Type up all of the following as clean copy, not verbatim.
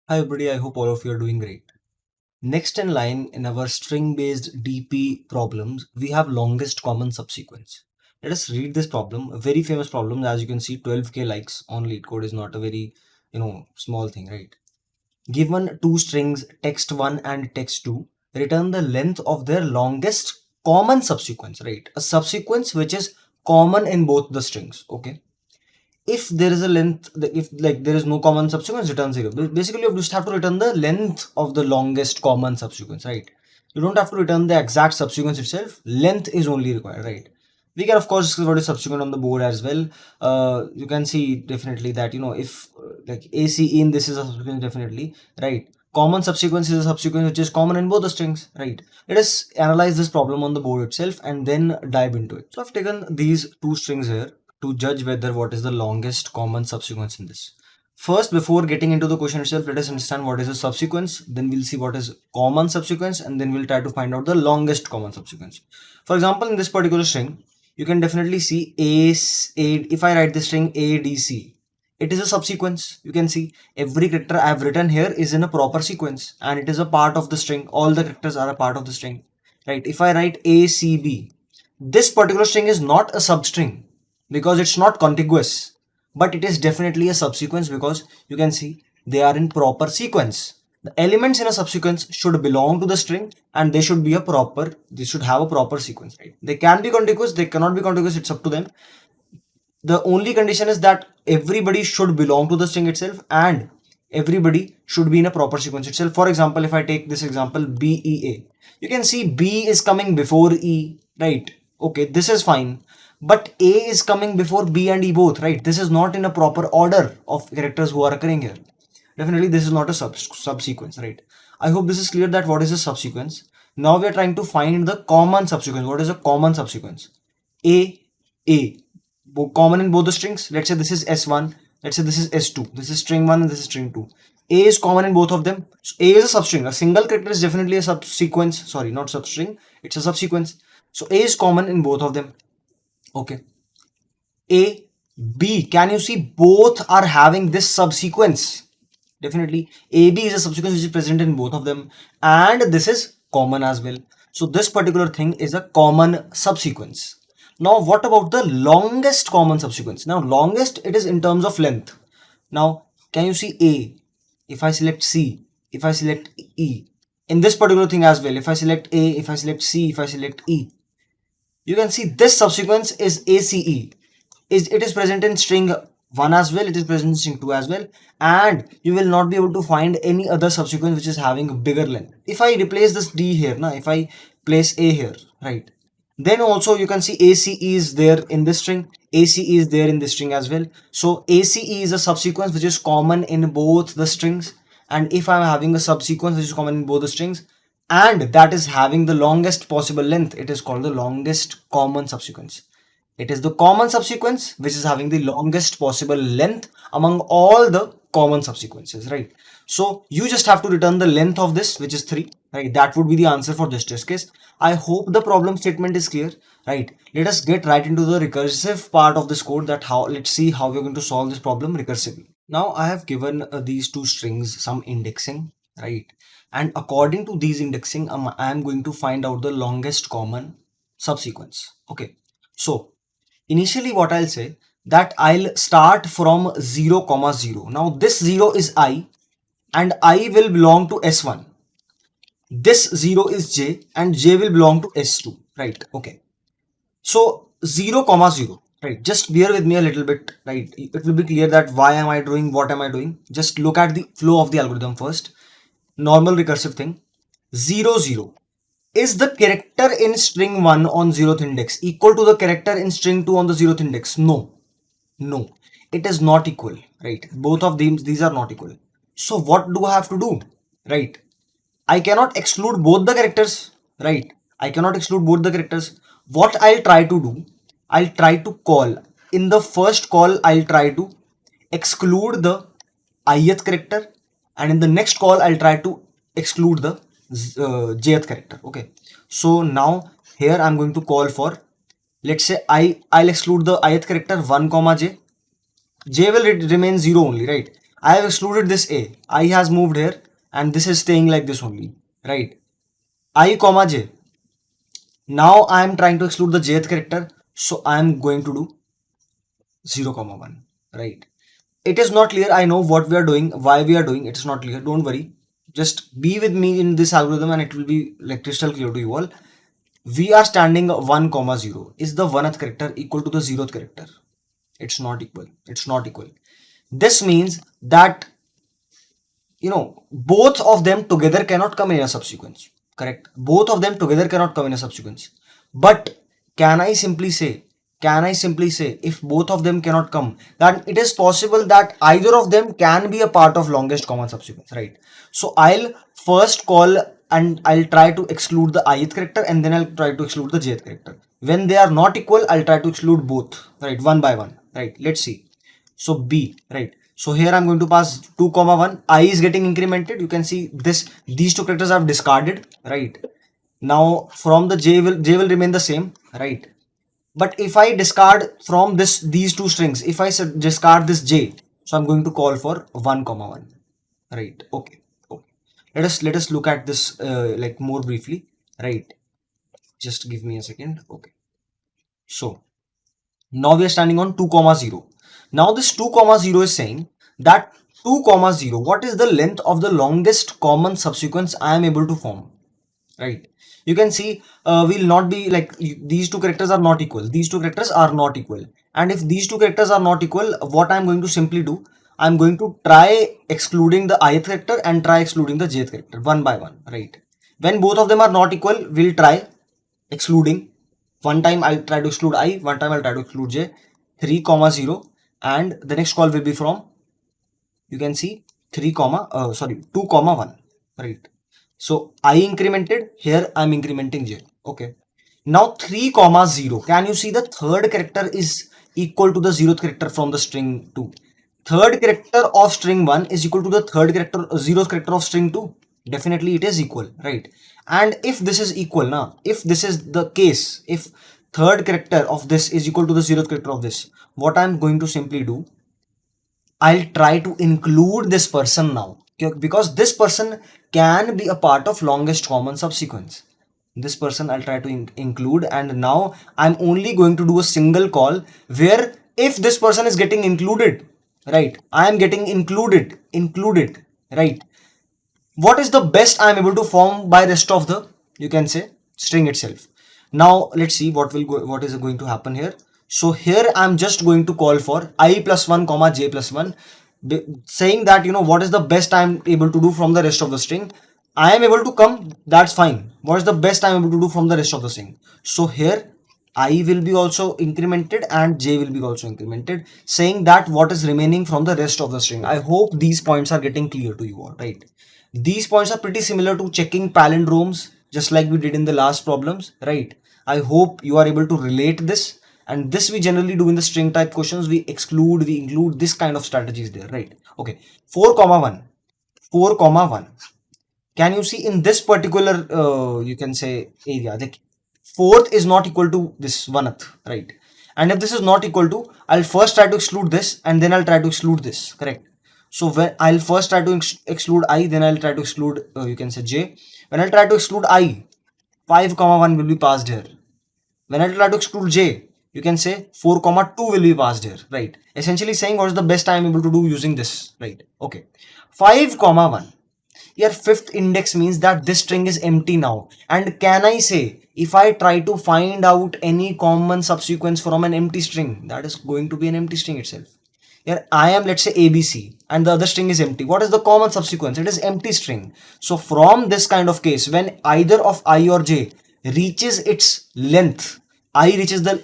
Hi everybody, I hope all of you are doing great. Next in line in our string-based DP problems, we have longest common subsequence. Let us read this problem, a very famous problem. As you can see, 12k likes on LeetCode is not a very, small thing, right? Given two strings, text1 and text2, return the length of their longest common subsequence, right? A subsequence which is common in both the strings, okay? If there is a length, if like there is no common subsequence, return 0. Basically you just have to return the length of the longest common subsequence, right? You don't have to return the exact subsequence itself. Length is only required, right? We can of course discuss what is subsequent on the board as well. You can see definitely that if like ace in this is a subsequence, definitely, right? Common subsequence is a subsequence which is common in both the strings, right? Let us analyze this problem on the board itself and then dive into it. So I've taken these two strings here to judge whether what is the longest common subsequence in this. First, before getting into the question itself, let us understand what is a subsequence. Then we'll see what is common subsequence, and then we'll try to find out the longest common subsequence. For example, in this particular string, you can definitely see if I write the string ADC, it is a subsequence. You can see every character I have written here is in a proper sequence and it is a part of the string. All the characters are a part of the string, right? If I write ACB, this particular string is not a substring because it's not contiguous, but it is definitely a subsequence because you can see they are in proper sequence. The elements in a subsequence should belong to the string and they should have a proper sequence, right? They can be contiguous, they cannot be contiguous, it's up to them. The only condition is that everybody should belong to the string itself and everybody should be in a proper sequence itself. For example, if I take this example BEA, you can see B is coming before E, right? Okay, this is fine, but A is coming before B and E both, right? This is not in a proper order of characters who are occurring here. Definitely this is not a subsequence, right? I hope this is clear that what is a subsequence. Now we are trying to find the common subsequence. What is a common subsequence? A common in both the strings. Let's say this is S1, let's say this is S2, this is string 1 and this is string 2. A is common in both of them. So A is a substring. A single character is definitely a subsequence. Sorry, not substring, it's a subsequence. So A is common in both of them. Okay. A, B, can you see both are having this subsequence? Definitely AB is a subsequence which is present in both of them and this is common as well. So this particular thing is a common subsequence. Now what about the longest common subsequence? Now longest, it is in terms of length. Now can you see A? If I select C, if I select E, in this particular thing as well, if I select A, if I select C, if I select E, you can see this subsequence is ACE. It is present in string 1 as well, it is present in string 2 as well, and you will not be able to find any other subsequence which is having a bigger length. If I replace this D here, now if I place A here, right, then also you can see ACE is there in this string, ACE is there in this string as well. So ACE is a subsequence which is common in both the strings, and if I am having a subsequence which is common in both the strings and that is having the longest possible length, it is called the longest common subsequence. It is the common subsequence which is having the longest possible length among all the common subsequences, right? So you just have to return the length of this, which is 3, right? That would be the answer for this test case. I hope the problem statement is clear, right? Let us get right into the recursive part of this code. Let's see how we're going to solve this problem recursively. Now I have given these two strings some indexing, right? And according to these indexing, I am going to find out the longest common subsequence. Okay, so initially what I'll say that I'll start from 0, 0. Now this 0 is I and I will belong to S1. This 0 is J and J will belong to S2, right? Okay. So 0, 0, right? Just bear with me a little bit, right? It will be clear that why am I doing, what am I doing? Just look at the flow of the algorithm first. Normal recursive thing. 0, 0. Is the character in string 1 on 0th index equal to the character in string 2 on the 0th index? No. No. It is not equal, right? Both of these are not equal. So what do I have to do, right? I cannot exclude both the characters, right? I cannot exclude both the characters. What I'll try to do, I'll try to call. In the first call, I'll try to exclude the ith character, and in the next call, I'll try to exclude the jth character. Okay. So now here I'm going to call for, let's say I'll exclude the ith character 1, j. J will remain 0 only, right? I have excluded this a. I has moved here and this is staying like this only, right? I comma j. Now I am trying to exclude the jth character, so I am going to do 0 comma 1, right? It is not clear. I know what we are doing, why we are doing. It is not clear. Don't worry. Just be with me in this algorithm and it will be like crystal clear to you all. We are standing 1 comma 0. Is the 1th character equal to the 0th character? It's not equal. It's not equal. This means that, you know, both of them together cannot come in a subsequence. Correct? Both of them together cannot come in a subsequence. But can I simply say, if both of them cannot come, then it is possible that either of them can be a part of longest common subsequence, right? So I'll first call and I'll try to exclude the ith character and then I'll try to exclude the jth character. When they are not equal, I'll try to exclude both, right? One by one, right? Let's see. So B, right? So here I'm going to pass 2 comma 1. I is getting incremented. You can see these two characters I've discarded, right? Now from the j will remain the same, right? But if I discard from these two strings, if I discard this j, so I'm going to call for 1 comma 1, right? Okay. Let us look at this like more briefly, right? Just give me a second. Okay. So now we are standing on 2 comma 0. Now this 2 comma 0 is saying that 2 comma 0, what is the length of the longest common subsequence I am able to form, right? You can see we'll not be like these two characters are not equal. These two characters are not equal. And if these two characters are not equal, what I'm going to simply do, I'm going to try excluding the ith character and try excluding the jth character one by one, right? When both of them are not equal, we'll try excluding. One time I'll try to exclude I, one time I'll try to exclude j, 3 comma 0, and the next call will be from, you can see 2 comma 1, right? So I incremented, here I'm incrementing j. Okay. Now 3 comma 0. Can you see the third character is equal to the 0th character from the string 2? Third character of string 1 is equal to the third character, 0th character of string 2. Definitely it is equal, right? And if this is equal now, if this is the case, if third character of this is equal to the 0th character of this, what I'm going to simply do, I'll try to include this person now, because this person can be a part of longest common subsequence. This person I'll try to include, and now I'm only going to do a single call where if this person is getting included, right, I am getting included, right, what is the best I am able to form by rest of the, you can say, string itself. Now let's see what is going to happen here. So here I'm just going to call for I plus 1 comma j plus 1, saying that, you know, what is the best I'm able to do from the rest of the string. I am able to come, that's fine. What is the best I'm able to do from the rest of the string? So here I will be also incremented and j will be also incremented, saying that what is remaining from the rest of the string. I hope these points are getting clear to you all, right? These points are pretty similar to checking palindromes, just like we did in the last problems, right? I hope you are able to relate this, and this we generally do in the string type questions. We exclude, we include, this kind of strategies there, right? Okay, 4 comma 1, 4 comma 1. Can you see in this particular, you can say area, the fourth is not equal to this 1th, right? And if this is not equal to, I'll first try to exclude this and then I'll try to exclude this, correct? So when I'll first try to exclude I, then I'll try to exclude, you can say j. When I'll try to exclude I, 5 comma 1 will be passed here. When I'll try to exclude j, you can say 4 comma 2 will be passed here, right? Essentially saying what is the best I am able to do using this, right? Okay, 5 comma 1. Your fifth index means that this string is empty now. And can I say, if I try to find out any common subsequence from an empty string, that is going to be an empty string itself. Here I am, let's say ABC, and the other string is empty. What is the common subsequence? It is empty string. So from this kind of case, when either of I or j reaches its length, I reaches the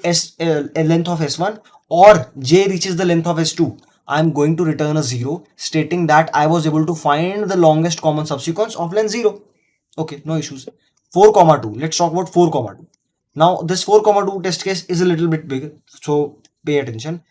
length of S1 or j reaches the length of S2, I'm going to return a 0, stating that I was able to find the longest common subsequence of length 0. Okay, no issues. 4 comma 2. Let's talk about 4 comma 2. Now this 4 comma 2 test case is a little bit bigger, so pay attention.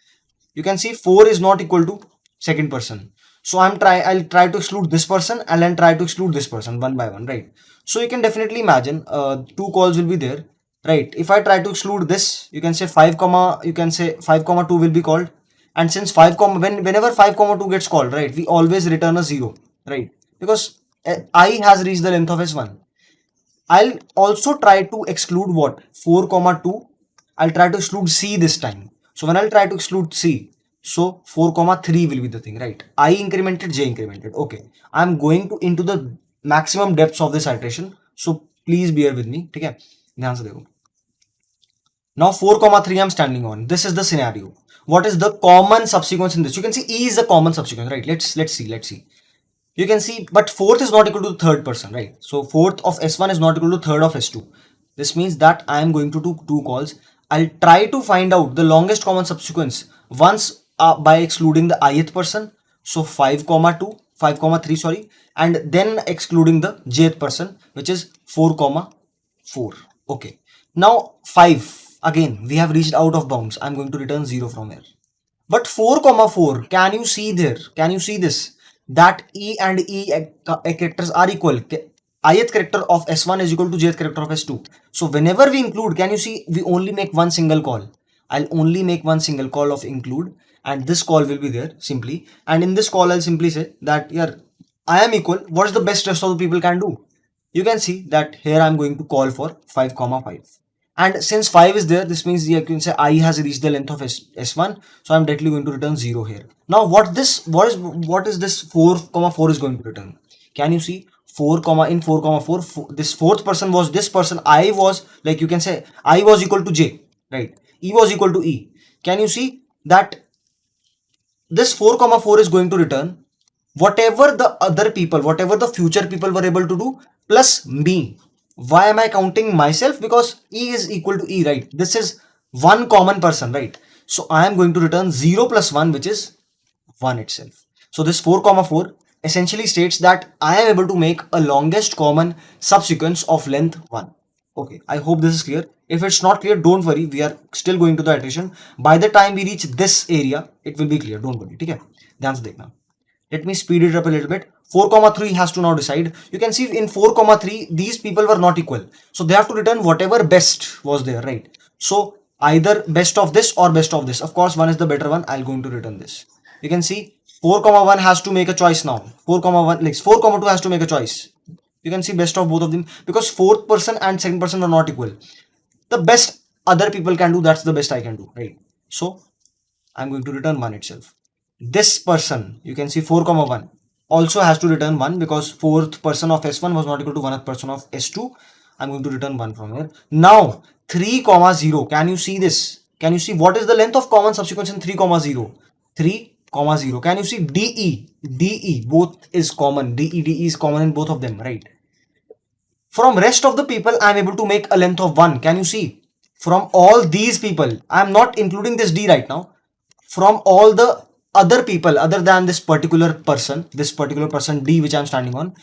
You can see 4 is not equal to second person. So I'll try to exclude this person and then try to exclude this person one by one, right? So you can definitely imagine 2 calls will be there, right? If I try to exclude this, you can say 5 comma 2 will be called. And since 5 comma, whenever 5 comma 2 gets called, right, we always return a 0, right, because I has reached the length of S1. I'll also try to exclude what? 4 comma 2. I'll try to exclude C this time. So when I'll try to exclude C, so 4 comma 3 will be the thing, right? I incremented, J incremented. Okay. I'm going to into the maximum depths of this iteration. So please bear with me. Okay. ध्यान से देखो. Now 4 comma 3 I'm standing on. This is the scenario. What is the common subsequence in this? You can see E is the common subsequence, right? Let's see. You can see, but fourth is not equal to the third person, right? So fourth of S1 is not equal to third of S2. This means that I am going to do two calls. I'll try to find out the longest common subsequence once by excluding the ith person. So 5 comma 2, 5 comma 3, sorry, and then excluding the jth person, which is 4 comma 4. Okay. Now 5, again, we have reached out of bounds. I'm going to return 0 from here. But 4 comma 4, can you see there? Can you see this? That E and E characters are equal. Ith character of S1 is equal to jth character of S2. So whenever we include, can you see we only make one single call. I'll only make one single call of include, and this call will be there simply. And in this call, I'll simply say that here I am equal. What is the best rest of the people can do? You can see that here I'm going to call for 5 comma 5. And since 5 is there, this means you can say I has reached the length of S1. So I'm directly going to return 0 here. Now what is this 4 comma 4 is going to return? Can you see 4 comma in 4 comma 4, this fourth person was this person. I was, like, you can say I was equal to J, right? E was equal to E. Can you see that this 4 comma 4 is going to return whatever the other people, whatever the future people were able to do plus me. Why am I counting myself? Because E is equal to E, right? This is one common person, right? So I am going to return 0 plus 1, which is 1 itself. So this 4 comma 4 essentially states that I am able to make a longest common subsequence of length 1. Okay, I hope this is clear. If it's not clear, don't worry. We are still going to the iteration. By the time we reach this area, it will be clear. Don't worry. Okay? ध्यान से देखना. Let me speed it up a little bit. 4 comma 3 has to now decide. You can see in 4 comma 3, these people were not equal. So they have to return whatever best was there, right? So either best of this or best of this. Of course, one is the better one. I'll going to return this. You can see 4 comma 1 has to make a choice now. 4 comma 1, like 4 comma 2 has to make a choice. You can see best of both of them because fourth person and second person are not equal. The best other people can do, that's the best I can do, right? So I'm going to return 1 itself. This person, you can see 4 comma 1 also has to return 1 because fourth person of S1 was not equal to 1th person of S2. I'm going to return 1 from here. Now 3 comma 0, can you see this? Can you see what is the length of common subsequence in 3 comma 0? 3 comma 0. Can you see DE both is common. DE is common in both of them, right? From rest of the people, I'm able to make a length of 1. Can you see? From all these people, I'm not including this D right now. From all the other people other than this particular person D which I'm standing on,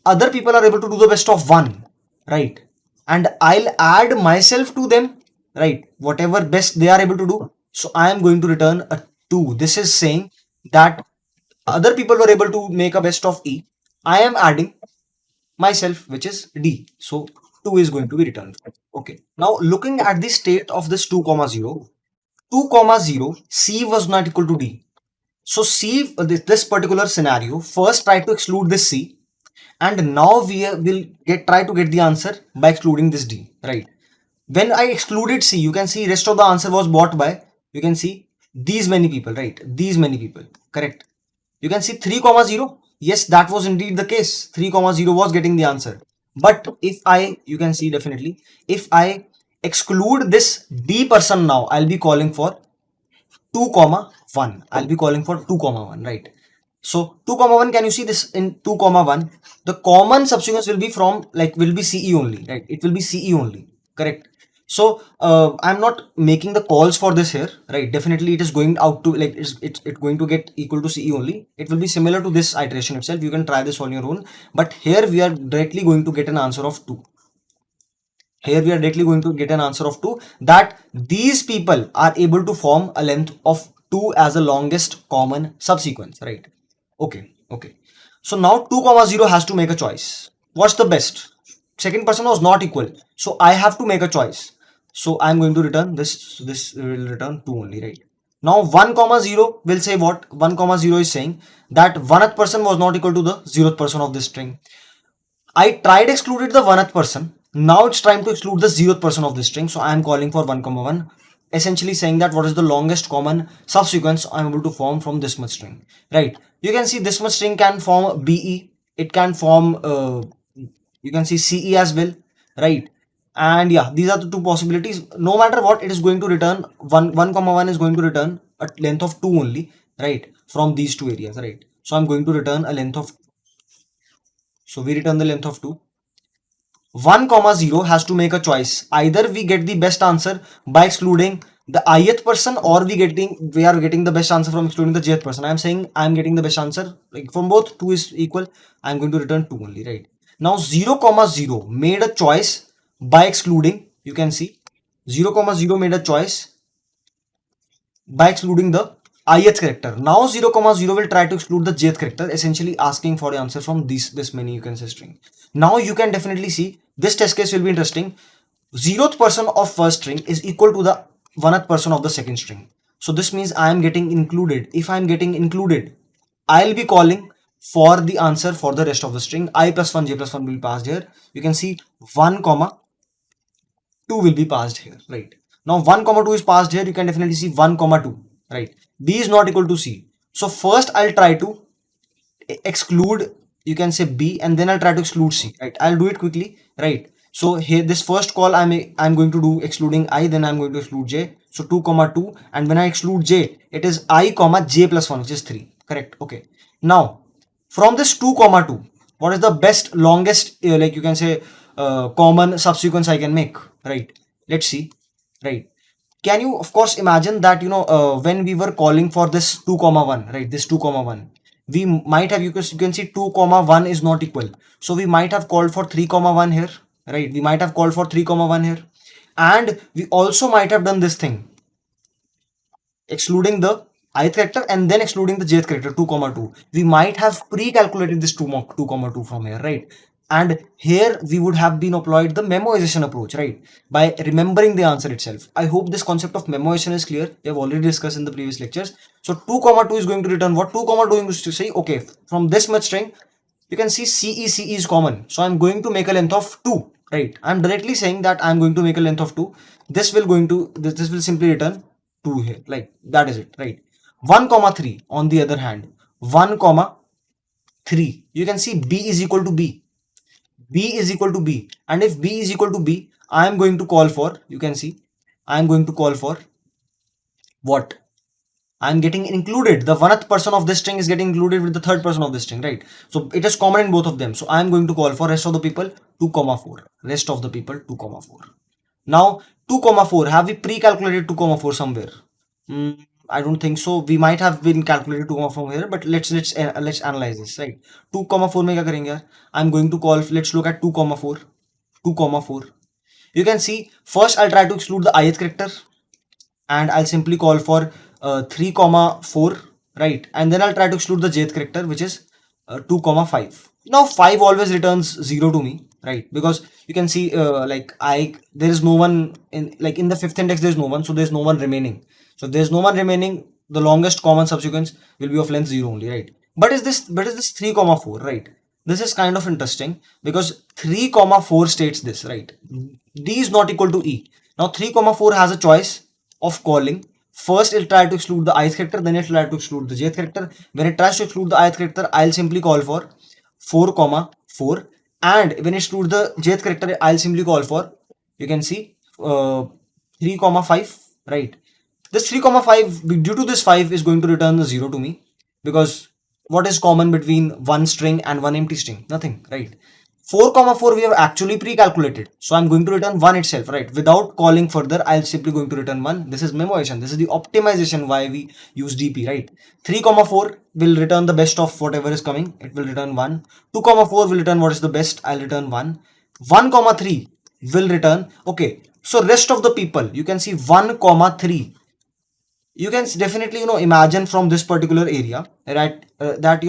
other people are able to do the best of 1, right? And I'll add myself to them, right? Whatever best they are able to do. So I am going to return a 2. This is saying that other people were able to make a best of E. I am adding myself, which is D. So 2 is going to be returned. Okay. Now looking at the state of this 2 comma 0, 2 comma 0, C was not equal to D. So C, this particular scenario, first try to exclude this C, and now we will try to get the answer by excluding this D, right? When I excluded C, you can see rest of the answer was bought by, you can see these many people, right? These many people, correct? You can see 3 comma 0. Yes, that was indeed the case. 3 comma 0 was getting the answer. But if I, you can see definitely, if I exclude this D person now, I'll be calling for 2 comma 1. I'll be calling for 2 comma 1, right? So 2 comma 1, can you see this in 2 comma 1? The common subsequence will be from, like, will be CE only, right? It will be CE only, correct? So I'm not making the calls for this here, right? Definitely it is going out to, like, it's going to get equal to CE only. It will be similar to this iteration itself. You can try this on your own. But here we are directly going to get an answer of 2. Here we are directly going to get an answer of 2, that these people are able to form a length of 2 as the longest common subsequence, right? Okay, okay. So now 2 comma 0 has to make a choice. What's the best? Second person was not equal. So I have to make a choice. So I'm going to return this will return 2 only, right? Now 1 comma 0 will say what? 1 comma 0 is saying that 1th person was not equal to the 0th person of this string. I tried excluded the 1th person. Now it's trying to exclude the 0th person of this string. So I am calling for 1 comma 1, essentially saying that what is the longest common subsequence I am able to form from this much string, right? You can see this much string can form BE. It can form, you can see CE as well, right? And yeah, these are the two possibilities. No matter what, it is going to return 1 comma 1 is going to return a length of 2 only, right? From these two areas, right? So I'm going to return a length of, so we return the length of 2. 1 comma 0 has to make a choice. Either we get the best answer by excluding the ith person, or we are getting the best answer from excluding the jth person. I am saying I am getting the best answer, like from both 2 is equal. I am going to return 2 only, right? Now 0 comma 0 made a choice by excluding, you can see 0 comma 0 made a choice by excluding the ith character. Now 0 comma 0 will try to exclude the jth character, essentially asking for the answer from this many, you can say, string. Now you can definitely see this test case will be interesting. 0th person of first string is equal to the 1th person of the second string. So this means I am getting included. If I am getting included, I'll be calling for the answer for the rest of the string. I plus 1 j plus 1 will be passed here. You can see 1 comma 2 will be passed here, right? Now 1 comma 2 is passed here. You can definitely see 1 comma 2, right? B is not equal to C. So first I'll try to exclude, you can say, B, and then I'll try to exclude C, right? I'll do it quickly, right? So here this first call I'm going to do excluding I, then I'm going to exclude J. So 2 comma 2, and when I exclude J, it is I comma J plus 1, which is 3, correct? Okay. Now from this 2 comma 2, what is the best longest, like you can say, common subsequence I can make, right? Let's see, right? Can you of course imagine that, when we were calling for this 2 comma 1, right? This 2 comma 1, we might have, you can see 2 comma 1 is not equal, so we might have called for 3 comma 1 here, right? We might have called for 3 comma 1 here, and we also might have done this thing, excluding the ith character and then excluding the jth character, 2 comma 2. We might have pre-calculated this 2 comma 2 from here, right? And here we would have been applied the memoization approach, right? By remembering the answer itself. I hope this concept of memoization is clear. We have already discussed in the previous lectures. So 2 comma 2 is going to return what? 2 comma 2 is to say, okay, from this much string, you can see CE is common. So I'm going to make a length of 2, right? I'm directly saying that I'm going to make a length of 2. This will simply return 2 here, like that is it, right? 1 comma 3 on the other hand, 1 comma 3, you can see B is equal to B. B is equal to B, and if B is equal to B, I am going to call for, you can see, I am going to call for what? I'm getting included. The 1th person of this string is getting included with the 3rd person of this string, right? So it is common in both of them. So I'm going to call for rest of the people 2 comma 4. Rest of the people 2 comma 4. Now 2 comma 4, have we pre-calculated 2 comma 4 somewhere? I don't think so. We might have been calculated 2 comma 4 here, but let's analyze this, right? 2 comma 4 में क्या करेंगे यार? I'm going to call, let's look at 2 comma 4. 2 comma 4. You can see first I'll try to exclude the ith character, and I'll simply call for 3 comma 4, right? And then I'll try to exclude the jth character, which is 2 comma 5. Now 5 always returns 0 to me, right? Because you can see, there is no one in, like in the 5th index there's no one, so there's no one remaining. So if there's no one remaining, the longest common subsequence will be of length 0 only, right? But is this 3 comma 4, right? This is kind of interesting because 3 comma 4 states this, right? D is not equal to E. Now 3 comma 4 has a choice of calling. First it'll try to exclude the ith character, then it'll try to exclude the jth character. When it tries to exclude the ith character, I'll simply call for 4 comma 4, and when it excludes the jth character, I'll simply call for, you can see, 3 comma 5, right? This 3 comma 5, due to this 5 is going to return the 0 to me, because what is common between one string and one empty string? Nothing, right? 4 comma 4 we have actually pre-calculated, so I'm going to return 1 itself, right? Without calling further, I'll simply going to return 1. This is memoization. This is the optimization why we use DP, right? 3 comma 4 will return the best of whatever is coming. It will return 1. 2 comma 4 will return what is the best. I'll return 1. 1 comma 3 will return, okay, so rest of the people, you can see 1 comma 3. You can definitely, imagine from this particular area, right, that,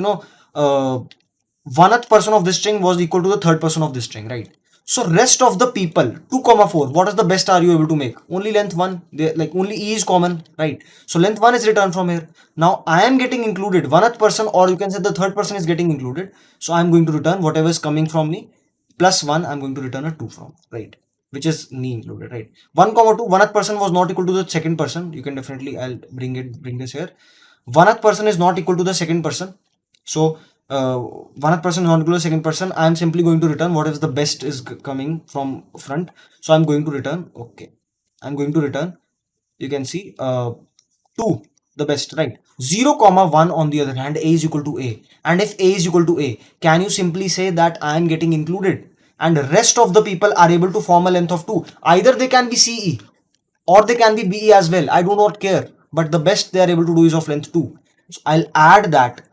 1th person of this string was equal to the 3rd person of this string, right? So rest of the people, 2 comma 4, what is the best are you able to make? Only length 1, they, like only E is common, right? So length 1 is returned from here. Now I am getting included, 1th person, or you can say the third person is getting included. So I'm going to return whatever is coming from me, plus 1, I'm going to return a 2 from, right? Which is me included, right? 1 comma 2, 1th person was not equal to the second person. You can definitely, I'll bring this here. 1th person is not equal to the second person. So 1th person is not equal to the second person. I am simply going to return what is the best is coming from front. So I'm going to return, okay. I'm going to return, you can see 2, the best, right? 0 comma 1 on the other hand, A is equal to A. And if A is equal to A, can you simply say that I am getting included? And the rest of the people are able to form a length of 2. Either they can be CE or they can be BE as well. I do not care. But the best they are able to do is of length 2. So I'll add that.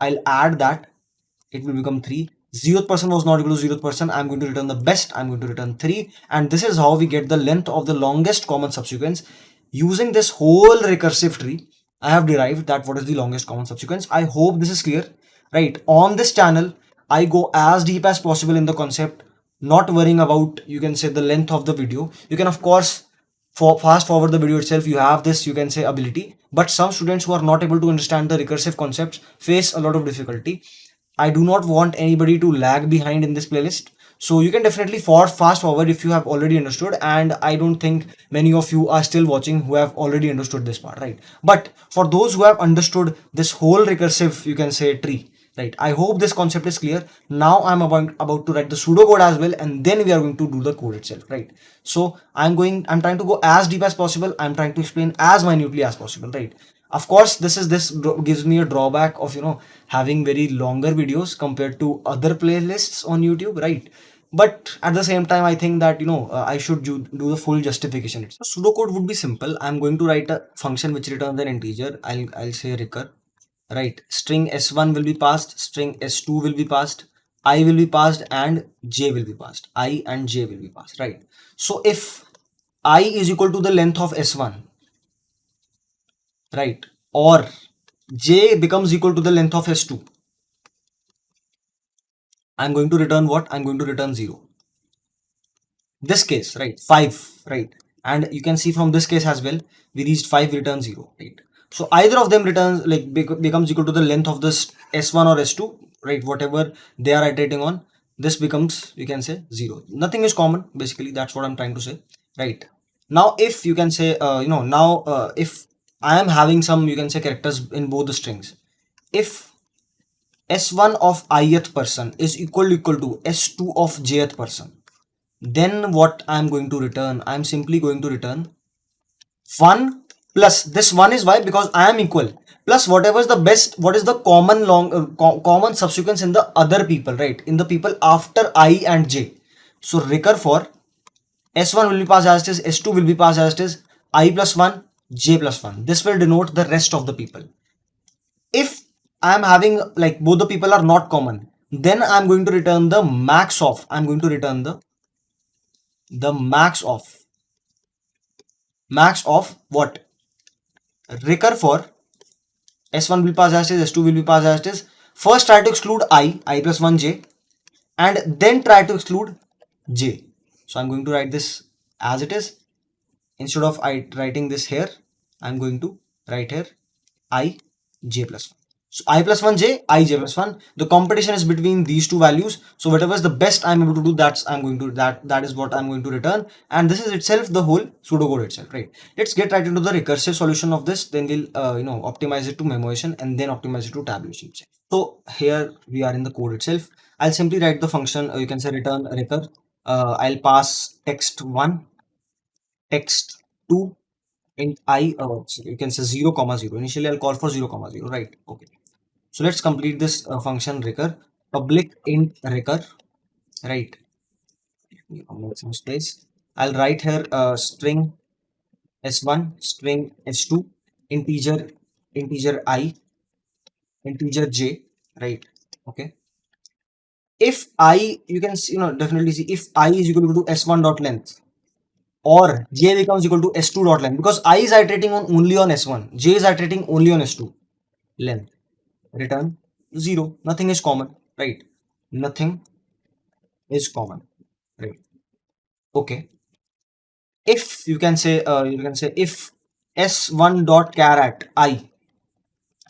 It will become 3. 0th person was not equal to 0th person. I'm going to return the best. I'm going to return 3. And this is how we get the length of the longest common subsequence. Using this whole recursive tree, I have derived that what is the longest common subsequence. I hope this is clear. Right. On this channel, I go as deep as possible in the concept, not worrying about, you can say, the length of the video. You can, of course, fast forward the video itself. You have this, you can say, ability. But some students who are not able to understand the recursive concepts face a lot of difficulty. I do not want anybody to lag behind in this playlist. So you can definitely fast forward if you have already understood. And I don't think many of you are still watching who have already understood this part, right? But for those who have understood this whole recursive, you can say, tree, right? I hope this concept is clear. Now I'm about to write the pseudocode as well, and then we are going to do the code itself, right? So I'm trying to go as deep as possible. I'm trying to explain as minutely as possible, right? Of course, this gives me a drawback of, having very longer videos compared to other playlists on YouTube, right? But at the same time, I think that, I should do the full justification. So pseudocode would be simple. I'm going to write a function which returns an integer. I'll say recur, right? String s1 will be passed, string s2 will be passed, I will be passed, and j will be passed. I and j will be passed, right? So if I is equal to the length of s1, right, or j becomes equal to the length of s2, I'm going to return what? I'm going to return 0. This case, right, 5, right? And you can see from this case as well, we reached 5, return 0, right? So either of them returns, like, becomes equal to the length of this s1 or s2, right? Whatever they are iterating on, this becomes, you can say, 0. Nothing is common, basically. That's what I'm trying to say, right? Now if you can say, if I am having some, you can say, characters in both the strings, if s1 of ith person is equal to s2 of jth person, then what I'm going to return? I'm simply going to return 1 plus this 1 is why? Because I am equal, plus whatever is the best, what is the common common subsequence in the other people, right? In the people after I and j. So recur for s1 will be passed as it is, s2 will be passed as it is, I plus 1, j plus 1. This will denote the rest of the people. If I am having, like, both the people are not common, then I'm going to return the max of, I'm going to return the max of what? Recur for s1 will pass as it is, s2 will be passed as it is. First try to exclude I plus 1 j, and then try to exclude j. So I'm going to write this as it is. Instead of writing this here, I'm going to write here I j plus 1. So I plus 1 j, I j plus 1. The competition is between these two values. So whatever is the best I'm able to do, that is what I'm going to return. And this is itself the whole pseudocode itself, right? Let's get right into the recursive solution of this. Then we'll optimize it to memoization and then optimize it to tabulation check. So here we are in the code itself. I'll simply write the function, you can say return recur. I'll pass text1, text2, int I, so you can say 0 comma 0. Initially I'll call for 0 comma 0, right? Okay. So let's complete this function recur. Public int recur, right? Make some space. I'll write here string s1, string s2, integer I, integer j, right? Okay. If I, you can see, definitely see, if I is equal to s1 dot length, or j becomes equal to s2 dot length, because I is iterating only on s1, j is iterating only on s2 length, return 0. Nothing is common, right? Nothing is common, right? Okay, if you can say if s1 dot char at I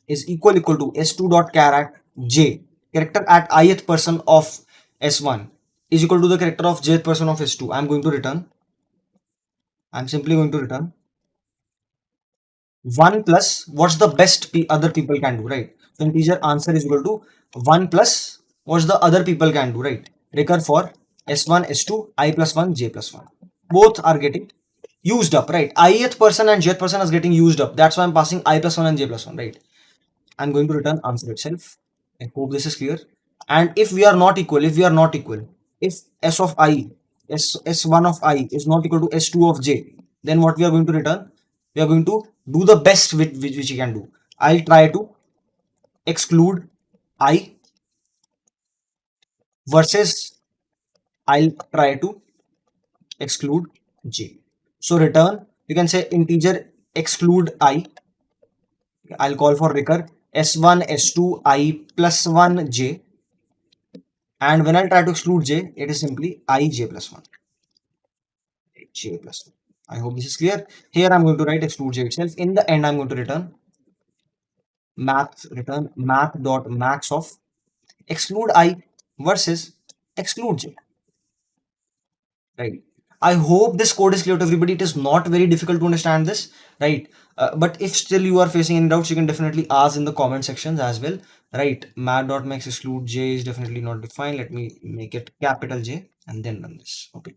is equal to s2 dot char at j, character at ith person of s1 is equal to the character of jth person of s2, I'm simply going to return 1 plus what's the best other people can do, right? So integer answer is equal to 1 plus what's the other people can do, right? Recur for s1, s2, I plus 1, j plus 1. Both are getting used up, right? Ith person and jth person is getting used up. That's why I'm passing I plus 1 and j plus 1, right? I'm going to return answer itself. I hope this is clear. And if we are not equal, if s of I, s1 of I is not equal to s2 of j, then what we are going to return? We are going to do the best which we can do. I'll try to exclude I versus I'll try to exclude j. So return, you can say integer exclude I. I'll call for recur s1, s2, I plus 1 j. And when I try to exclude j, it is simply I j plus 1. J plus 1. I hope this is clear. Here I'm going to write exclude j itself. In the end, I'm going to return math dot max of exclude I versus exclude j. Right. I hope this code is clear to everybody. It is not very difficult to understand this, right? But if still you are facing any doubts, you can definitely ask in the comment sections as well, right? Math.max exclude j is definitely not defined. Let me make it capital J and then run this. Okay.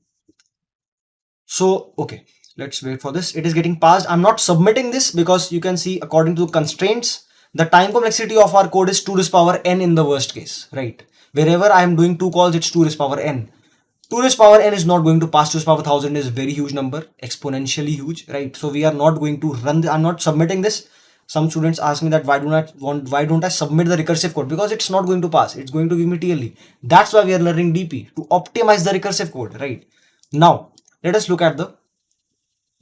So, okay, let's wait for this. It is getting passed. I'm not submitting this because you can see according to constraints, the time complexity of our code is 2 to the power n in the worst case, right? Wherever I am doing 2 calls, it's 2 to the power n. 2 to the power n is not going to pass 2 to the power 1000 is very huge number, exponentially huge, right? So we are not going to run, I'm not submitting this. Some students ask me that why don't I submit the recursive code? Because it's not going to pass. It's going to give me TLE. That's why we are learning DP to optimize the recursive code, right? Now, let us look at the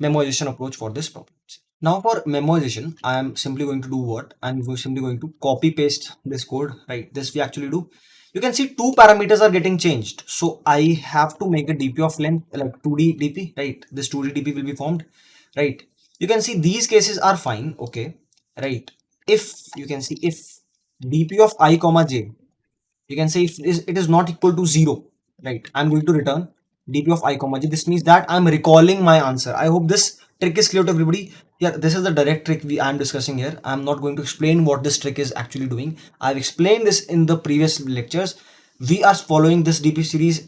memoization approach for this problem. Now for memoization, I am simply going to do what? I'm simply going to copy paste this code, right? This we actually do. You can see two parameters are getting changed. So I have to make a DP of length like 2D DP, right? This 2D DP will be formed, right? You can see these cases are fine, okay, right? If you can see if DP of I comma j, you can say if it is not equal to 0, right? I'm going to return DP of I comma j. This means that I'm recalling my answer. I hope this trick is clear to everybody. Yeah, this is the direct trick I'm discussing here. I'm not going to explain what this trick is actually doing. I've explained this in the previous lectures. We are following this DP series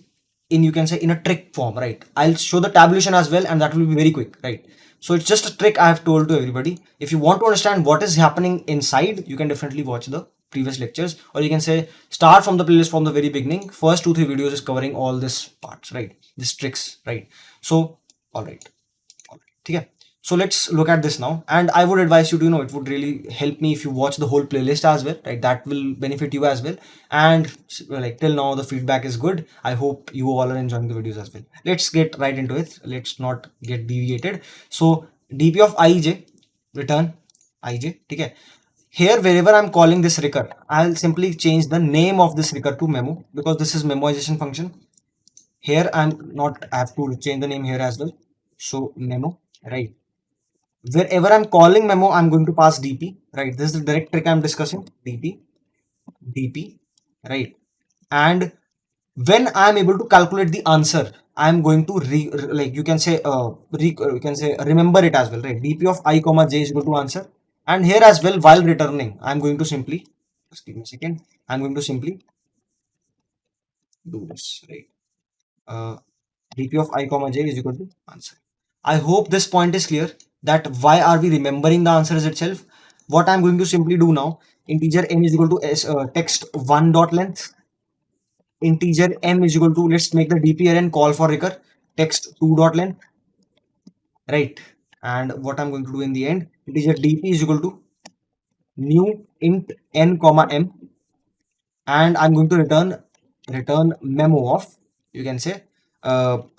in, you can say, in a trick form, right? I'll show the tabulation as well, and that will be very quick, right? So it's just a trick I have told to everybody. If you want to understand what is happening inside, you can definitely watch the previous lectures, or you can say start from the playlist from the very beginning. First 2-3 videos is covering all this parts, right? These tricks, right? So all right, okay. So let's look at this now, and I would advise you to, it would really help me if you watch the whole playlist as well, right? That will benefit you as well. And like till now the feedback is good. I hope you all are enjoying the videos as well. Let's get right into it. Let's not get deviated. So DP of ij, return ij, okay. Here, wherever I'm calling this recur, I'll simply change the name of this recur to memo, because this is memoization function. Here I have to change the name here as well. So memo, right? Wherever I'm calling memo, I'm going to pass DP, right? This is the direct trick I'm discussing. DP, right? And when I'm able to calculate the answer, I'm going to remember it as well, right? DP of I comma j is equal to answer. And here as well, while returning, I'm going to simply, just give me a second, I'm going to simply do this, right? DP of I comma j is equal to answer. I hope this point is clear, that why are we remembering the answers itself. What I'm going to simply do now, integer n is equal to text 1 dot length, integer m is equal to, let's make the dprn call for recur, text 2 dot length, right? And what I'm going to do in the end, integer dp is equal to new int n comma m, and I'm going to return memo of, you can say,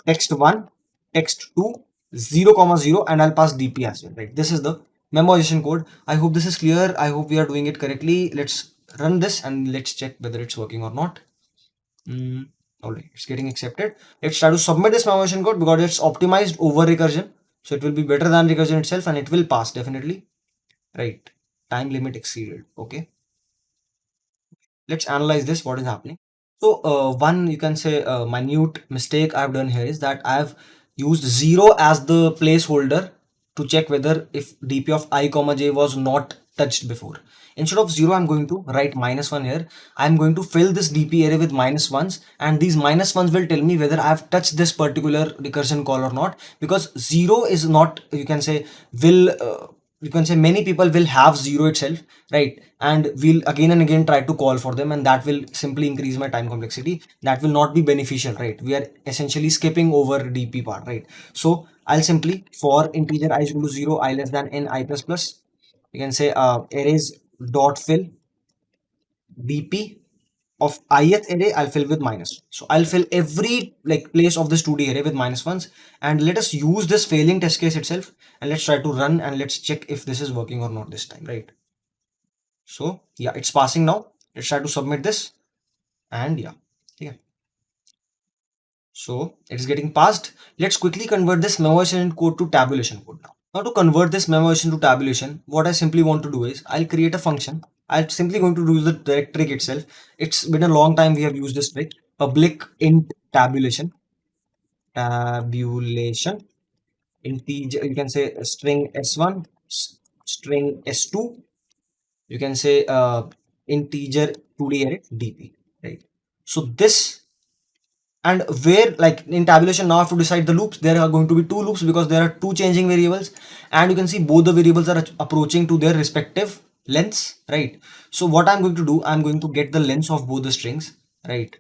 text 1, text 2, 0 comma 0, and I'll pass dp as well, right? This is the memoization code. I hope this is clear. I hope we are doing it correctly. Let's run this and let's check whether it's working or not. Alright, it's getting accepted. Let's try to submit this memoization code because it's optimized over recursion. So it will be better than recursion itself and it will pass definitely. Right. Time limit exceeded. Okay. Let's analyze this. What is happening? So one you can say minute mistake I've done here is that I've used 0 as the placeholder to check whether if dp of I comma j was not touched before. Instead of 0, I'm going to write -1 here. I'm going to fill this dp array with -1s, and these -1s will tell me whether I've touched this particular recursion call or not, because 0 is not, you can say, will you can say many people will have 0 itself, right? And we'll again and again try to call for them, and that will simply increase my time complexity. That will not be beneficial, right? We are essentially skipping over dp part, right? So I'll simply, for integer I is equal to 0, I less than n I plus plus, you can say arrays dot fill dp of ith array I'll fill with minus. So I'll fill every like place of this 2D array with -1s, and let us use this failing test case itself, and let's try to run and let's check if this is working or not this time, right? So yeah, it's passing now. Let's try to submit this, and yeah. So it's getting passed. Let's quickly convert this memoization code to tabulation code now. Now to convert this memoization to tabulation, what I simply want to do is I'll create a function. I'm simply going to use the direct trick itself. It's been a long time we have used this trick. Public int tabulation, integer, you can say string s1, string s2, you can say integer 2D array dp, right? So this, and where like in tabulation now I have to decide the loops. There are going to be two loops because there are two changing variables, and you can see both the variables are approaching to their respective lengths, right? So what I'm going to do, I'm going to get the lengths of both the strings, right?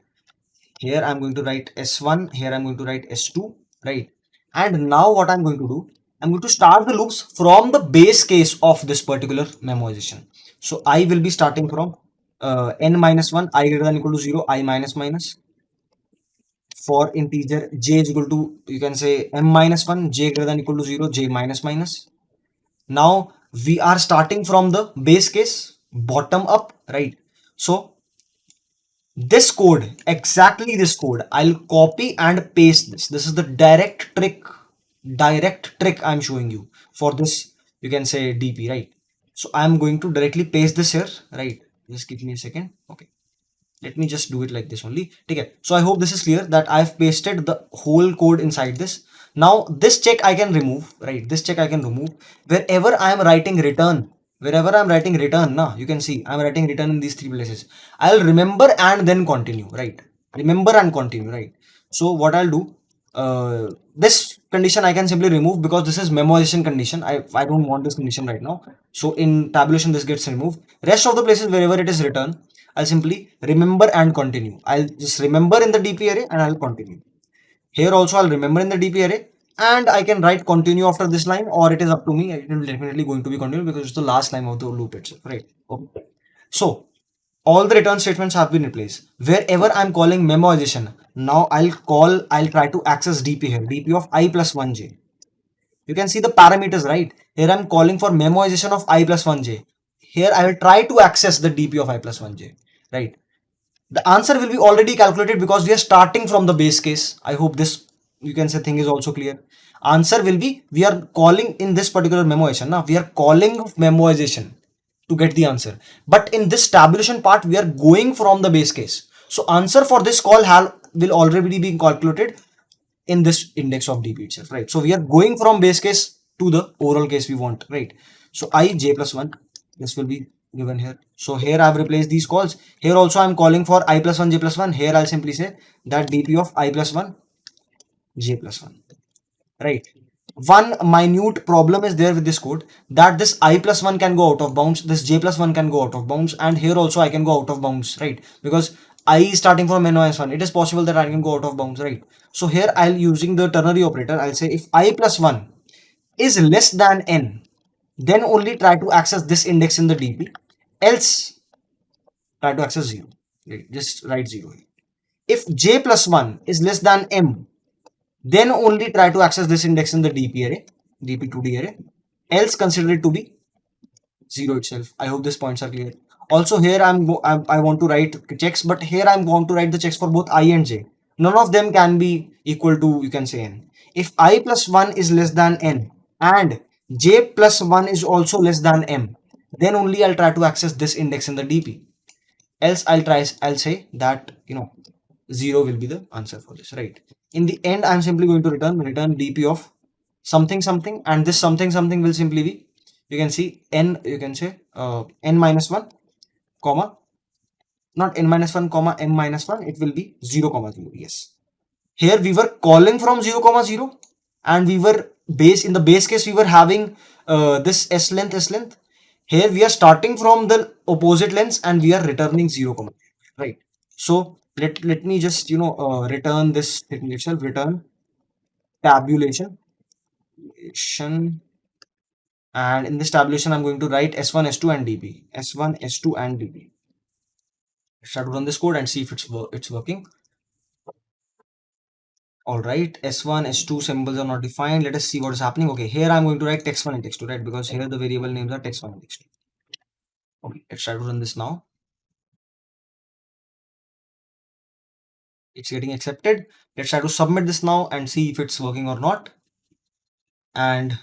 Here I'm going to write s1, here I'm going to write s2, right? And now what I'm going to do, I'm going to start the loops from the base case of this particular memoization. So I will be starting from n minus 1, I greater than equal to 0, I minus minus. For integer j is equal to, you can say, m minus 1, j greater than equal to 0, j minus minus. Now we are starting from the base case, bottom up, right? So this code, exactly this code, I'll copy and paste this. This is the direct trick I'm showing you for this, you can say DP, right? So I'm going to directly paste this here, right? Just give me a second. Okay. Let me just do it like this only. Okay. So I hope this is clear that I've pasted the whole code inside this. Now this check I can remove, right? This check I can remove wherever I am writing return. Wherever I'm writing return, now you can see I'm writing return in these three places. I'll remember and then continue, right? Remember and continue, right? So what I'll do, this condition I can simply remove because this is memoization condition. I don't want this condition right now. So in tabulation this gets removed. Rest of the places wherever it is return, I'll simply remember and continue. I'll just remember in the DP array and I'll continue. Here also I'll remember in the DP array and I can write continue after this line, or it is up to me. It will definitely going to be continue because it's the last line of the loop itself, right? Okay. So all the return statements have been replaced. Wherever I'm calling memoization, now I'll try to access DP here, DP of I plus 1j. You can see the parameters, right? Here I'm calling for memoization of I plus 1j. Here I will try to access the DP of I plus 1j, right? The answer will be already calculated because we are starting from the base case. I hope this, you can say, thing is also clear. Answer will be, we are calling in this particular memoization. Now we are calling memoization to get the answer. But in this tabulation part, we are going from the base case. So answer for this call will already be calculated in this index of DP itself, right? So we are going from base case to the overall case we want, right? So I j plus 1, this will be given here. So here I've replaced these calls. Here also I'm calling for I plus 1 j plus 1. Here I'll simply say that DP of I plus 1 j plus 1, right? One minute problem is there with this code, that this I plus 1 can go out of bounds, this j plus 1 can go out of bounds, and here also I can go out of bounds, right? Because I is starting from n minus 1, it is possible that I can go out of bounds, right? So here I'll using the ternary operator, I'll say if I plus 1 is less than n, then only try to access this index in the DP, else try to access 0. Right? Just write 0 here. If j plus 1 is less than m, then only try to access this index in the DP array, DP2D array, else consider it to be 0 itself. I hope these points are clear. Also here I want to write checks, but here I'm going to write the checks for both I and j. None of them can be equal to, you can say, n. If I plus 1 is less than n and j plus 1 is also less than m, then only I'll try to access this index in the DP. Else I'll say that, 0 will be the answer for this, right? In the end, I'm simply going to return DP of something something, and this something something will simply be, you can see, n, you can say n minus 1 comma, not n minus 1 comma m minus 1, it will be 0 comma 0. Yes, here we were calling from 0 comma 0, and we were in the base case we were having this s length. Here we are starting from the opposite lengths and we are returning 0 comma, right? So let me just return this thing itself. Return tabulation, and in this tabulation I'm going to write s1 s2 and dp, s1 s2 and dp. Let's try to run this code and see if it's working. All right, s1 s2 symbols are not defined. Let us see what is happening. Okay, here I'm going to write text1 and text2, right? Because here the variable names are text1 and text2. Okay, let's try to run this now. It's getting accepted. Let's try to submit this now and see if it's working or not. And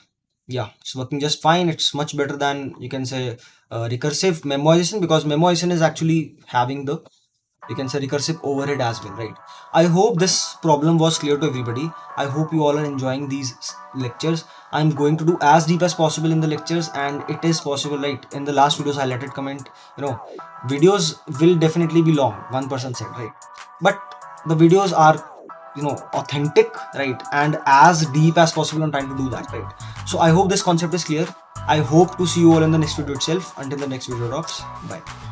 yeah, it's working just fine. It's much better than, you can say, recursive memoization, because memoization is actually having the, you can say, recursive overhead as well, right? I hope this problem was clear to everybody. I hope you all are enjoying these lectures. I'm going to do as deep as possible in the lectures, and it is possible, right? In the last videos highlighted comment, videos will definitely be long, one person said, right? But the videos are, authentic, right? And as deep as possible, I'm trying to do that, right? So I hope this concept is clear. I hope to see you all in the next video itself. Until the next video drops, bye.